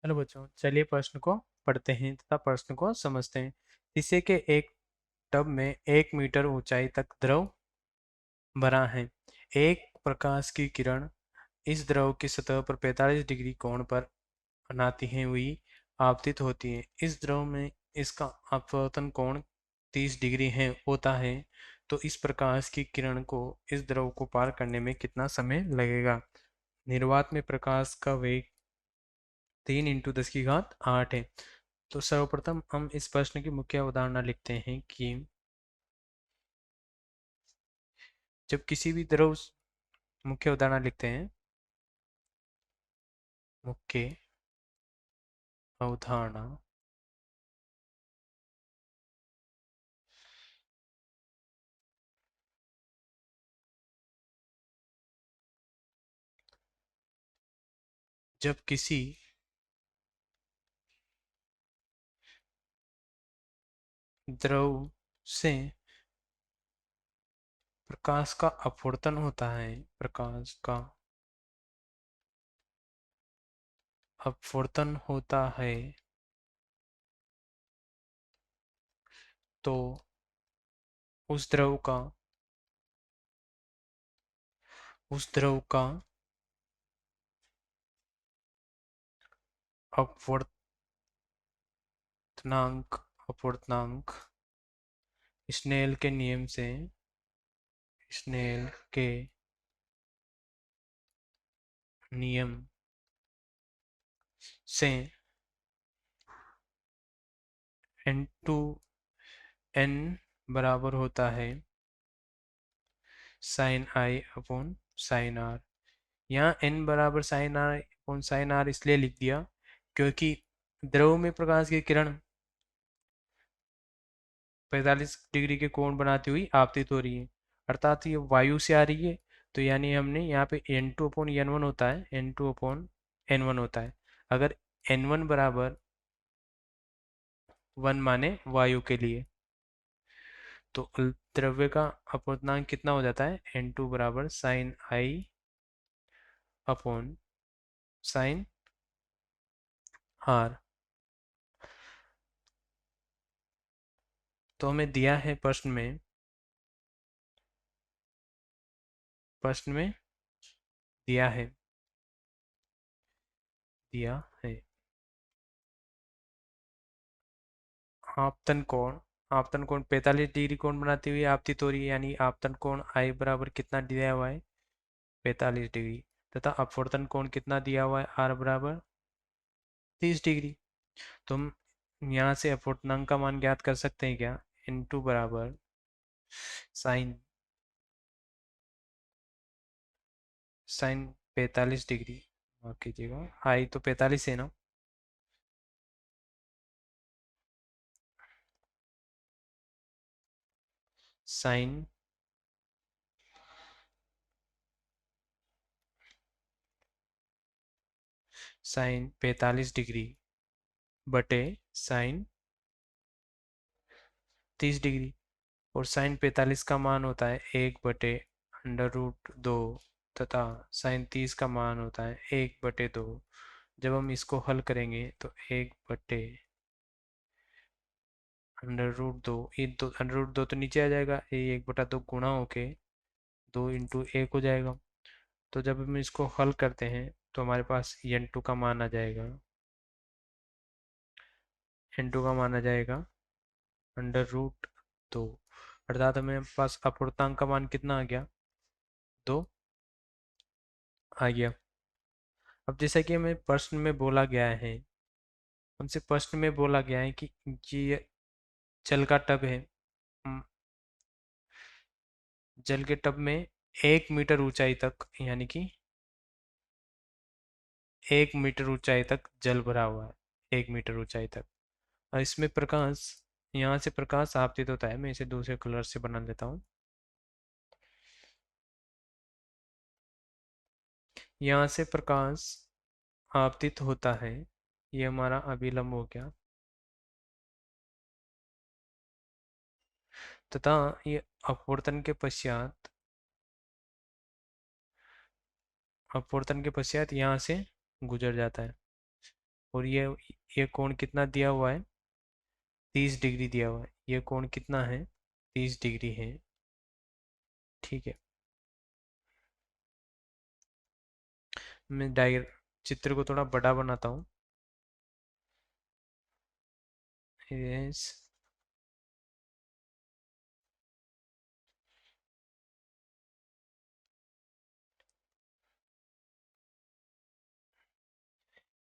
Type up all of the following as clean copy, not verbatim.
Hello बच्चों, चलिए प्रश्न को पढ़ते हैं तथा प्रश्न को समझते हैं। शीशे के एक टब में 1 मीटर ऊंचाई तक द्रव भरा है। एक प्रकाश की किरण इस द्रव की सतह पर 45 डिग्री कोण पर बनाती है हुई आपतित होती है। इस द्रव में इसका अपवर्तन कोण 30 डिग्री है होता है। तो इस प्रकाश की किरण को इस द्रव को पार करने में कितना समय लगेगा। निर्वात में प्रकाश का वेग 3 × 10⁸ है। तो सर्वप्रथम हम इस प्रश्न की मुख्य अवधारणा लिखते हैं कि जब किसी भी द्रव मुख्य अवधारणा लिखते हैं। मुख्य अवधारणा जब किसी द्रव से प्रकाश का अपवर्तन होता है, प्रकाश का अपवर्तन होता है, तो उस द्रव का उस द्रव का अपवर्तनांक स्नेल के नियम से स्नेल के नियम से n बराबर होता है sine I upon sine R. यहाँ n बराबर sine I upon sine R इसलिए लिख दिया क्योंकि द्रव में प्रकाश की किरण 45 डिग्री के कोण बनाती हुई आपतित हो रही है, अर्थात ये वायु से आ रही है। तो यानी हमने यहाँ पे n2/n1 होता है, n2/n1 होता है। अगर n1 बराबर 1 माने वायु के लिए, तो द्रव्य का अपवर्तनांक कितना हो जाता है, n2 बराबर sine I upon sine R. तो हमें दिया है प्रश्न में दिया है आपतन कोण 45 डिग्री कोण बनाती हुई आपतित हो रही है, यानी आपतन कोण आई बराबर कितना दिया हुआ है, 45 डिग्री। तथा अपवर्तन कोण कितना दिया हुआ है, आर बराबर 30 डिग्री। तो हम यहाँ से अपवर्तनांक का मान ज्ञात कर सकते हैं क्या, n2 बराबर साइन साइन 45 डिग्री, माफ कीजिएगा, आई तो 45 है ना, साइन साइन 45 डिग्री बटे साइन 30 डिग्री। और साइन 45 का मान होता है 1/√2 तथा साइन 30 का मान होता है 1/2। जब हम इसको हल करेंगे तो 1/√2, ये दो √2 तो नीचे आ जाएगा, ये 1/2 गुणा होके 2 × 1 हो जाएगा। तो जब हम इसको हल करते हैं तो हमारे पास n2 का मान आ जाएगा, n2 का मान आ जाएगा √2। अर्थात हमें पास अपवर्तनांक का मान कितना आ गया, 2 आ गया। अब जैसा कि हमें प्रश्न में बोला गया है, हमसे प्रश्न में बोला गया है कि ये जल का टब है। हम जल के टब में 1 मीटर ऊंचाई तक, यानी कि 1 मीटर ऊंचाई तक जल भरा हुआ है, 1 मीटर ऊंचाई तक। और इसमें प्रकाश, यहाँ से प्रकाश आपतित होता है। मैं इसे दूसरे कलर से बना लेता हूँ। यहाँ से प्रकाश आपतित होता है, ये हमारा अभिलंब हो गया, तथा ये अपवर्तन के पश्चात यहाँ से गुजर जाता है। और ये कोण कितना दिया हुआ है, 30 डिग्री दिया हुआ है। ये कोण कितना है, 30 डिग्री है। ठीक है, मैं डायग्राम चित्र को थोड़ा बड़ा बनाता हूँ। यस,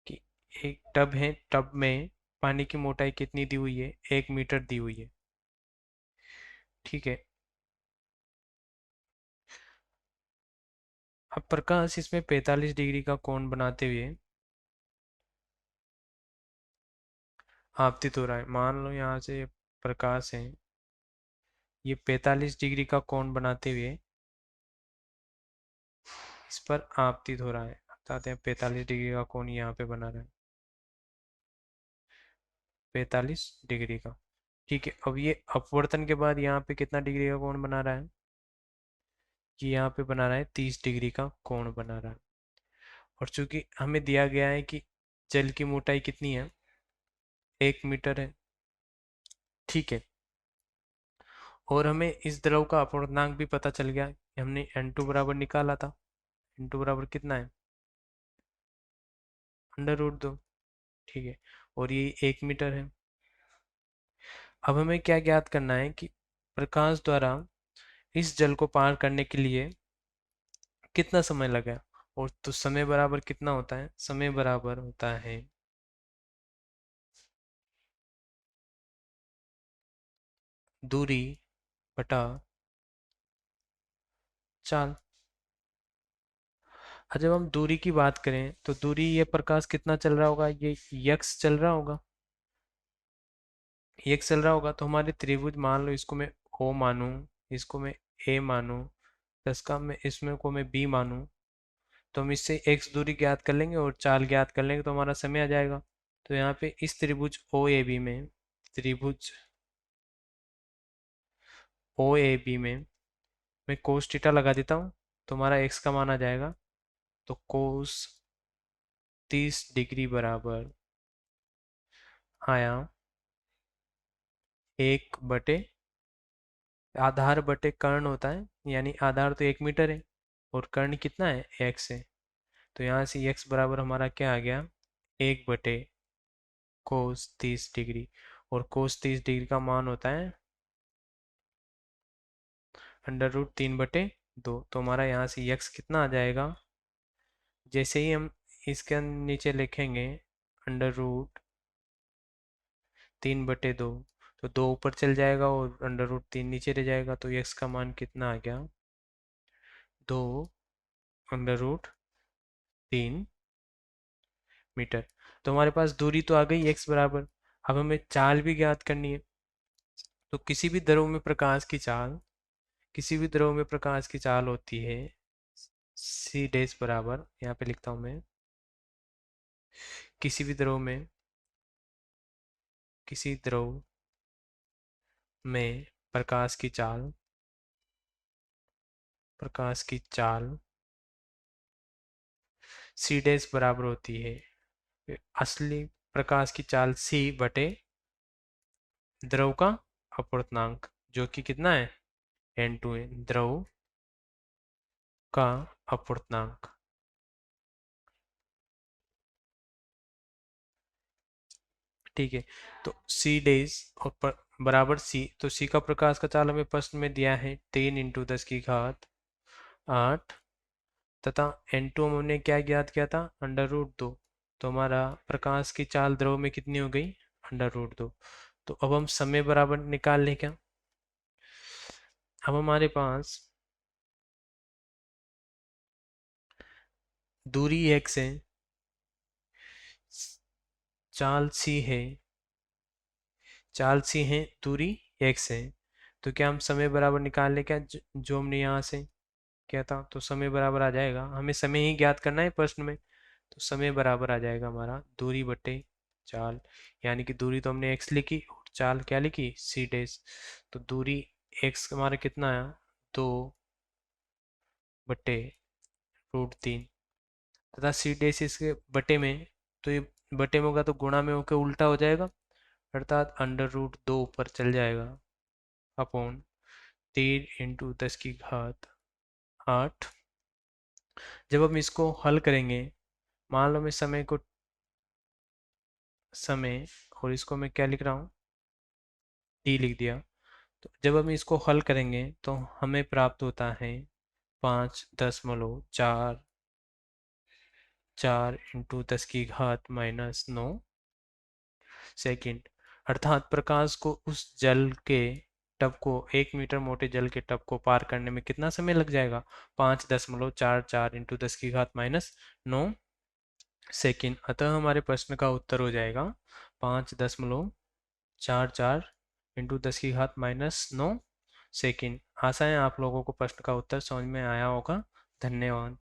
कि एक टब है, टब में पानी की मोटाई कितनी दी हुई है, 1 मीटर दी हुई है। ठीक है, अब प्रकाश इसमें 45 डिग्री का कोण बनाते हुए आपतित हो रहा है। मान लो यहाँ से प्रकाश है, ये 45 डिग्री का कोण बनाते हुए इस पर आपतित हो रहा है। बताते हैं 45 डिग्री का कोण यहाँ पे बना रहा है, 45 डिग्री का। ठीक है, अब ये अपवर्तन के बाद यहाँ पे कितना डिग्री का कोण बना रहा है, कि यहाँ पे बना रहा है 30 डिग्री का कोण बना रहा है। और चूंकि हमें दिया गया है कि जल की मोटाई कितनी है, 1 मीटर है। ठीक है, और हमें इस द्रव का अपवर्तनांक भी पता चल गया कि हमने n2 बराबर निकाला था। n2 बराबर कितना है, √2। ठीक है, और ये 1 मीटर है। अब हमें क्या ज्ञात करना है कि प्रकाश द्वारा इस जल को पार करने के लिए कितना समय लगा। और तो समय बराबर कितना होता है, समय बराबर होता है दूरी बटा चाल। और जब हम दूरी की बात करें तो दूरी, ये प्रकाश कितना चल रहा होगा, ये यक्स चल रहा होगा, यक्स चल रहा होगा। तो हमारे त्रिभुज, मान लो इसको मैं ओ मानूं, इसको मैं ए मानूं, तो इसका मैं इसमें को मैं बी मानूं, तो हम इससे एक्स दूरी ज्ञात कर लेंगे और चाल ज्ञात कर लेंगे, तो हमारा समय आ जाएगा। तो यहाँ पे इस त्रिभुज ओ ए बी में, त्रिभुज ओ ए बी में मैं कोस थीटा लगा देता हूँ, तो हमारा एक्स का मान आ जाएगा। तो कोस 30 डिग्री बराबर आया 1 बटे आधार बटे कर्ण होता है, यानी आधार तो 1 मीटर है और कर्ण कितना है, एक्स है। तो यहाँ से एक्स बराबर हमारा क्या आ गया, 1 बटे कोस 30 डिग्री। और कोस 30 डिग्री का मान होता है √3/2। तो हमारा यहाँ से यक्स कितना आ जाएगा, जैसे ही हम इसके नीचे लिखेंगे √3/2, तो 2 ऊपर चल जाएगा और √3 नीचे रह जाएगा। तो यक्स का मान कितना आ गया, 2√3 मीटर। तो हमारे पास दूरी तो आ गई एक्स बराबर। अब हमें चाल भी ज्ञात करनी है। तो किसी भी द्रव में प्रकाश की चाल, किसी भी द्रव में प्रकाश की चाल होती है सी डैश बराबर, यहाँ पे लिखता हूँ मैं, किसी भी द्रव में, किसी द्रव में प्रकाश की चाल, प्रकाश की चाल सी डैश बराबर होती है असली प्रकाश की चाल सी बटे द्रव का अपवर्तनांक, जो कि कितना है, n2 है, द्रव का अपवर्तनांक। ठीक है, तो सी डेज और बराबर सी, तो सी का प्रकाश का चाल हमें प्रश्न में दिया है 3 × 10⁸ तथा n2 हमने क्या ज्ञात किया था, √2। तो हमारा प्रकाश की चाल द्रव में कितनी हो गई, √2। तो अब हम समय बराबर निकाल लें क्या। अब हमारे पास दूरी x है, चाल c है, चाल c है, दूरी x है। तो क्या हम समय बराबर निकाल लें क्या, जो हमने यहाँ से किया था। तो समय बराबर आ जाएगा, हमें समय ही ज्ञात करना है प्रश्न में। तो समय बराबर आ जाएगा हमारा दूरी बटे चाल, यानी कि दूरी तो हमने x लिखी और चाल क्या लिखी, c डैश। तो दूरी x हमारा कितना आया, 2/√3 तथा c डैश इसके बटे में, तो ये बटे में होगा तो गुणा में होकर उल्टा हो जाएगा, अर्थात √2 ऊपर चल जाएगा, अपॉन 3 × 10⁸ जब हम इसको हल करेंगे, मान लो मैं समय और इसको मैं क्या लिख रहा हूँ, टी लिख दिया। तो जब हम इसको हल करेंगे तो हमें प्राप्त होता है 5.4 4 × 10⁻⁻9 सेकंड, अर्थात प्रकाश को उस जल के टब को 1 मीटर मोटे जल के टब को पार करने में कितना समय लग जाएगा, 5.44 × 10⁻⁻9 सेकंड। अतः हमारे प्रश्न का उत्तर हो जाएगा 5.44 × 10⁻⁻9 सेकंड। आशा है आप लोगों को प्रश्न का उत्तर समझ में आया होगा। धन्यवाद।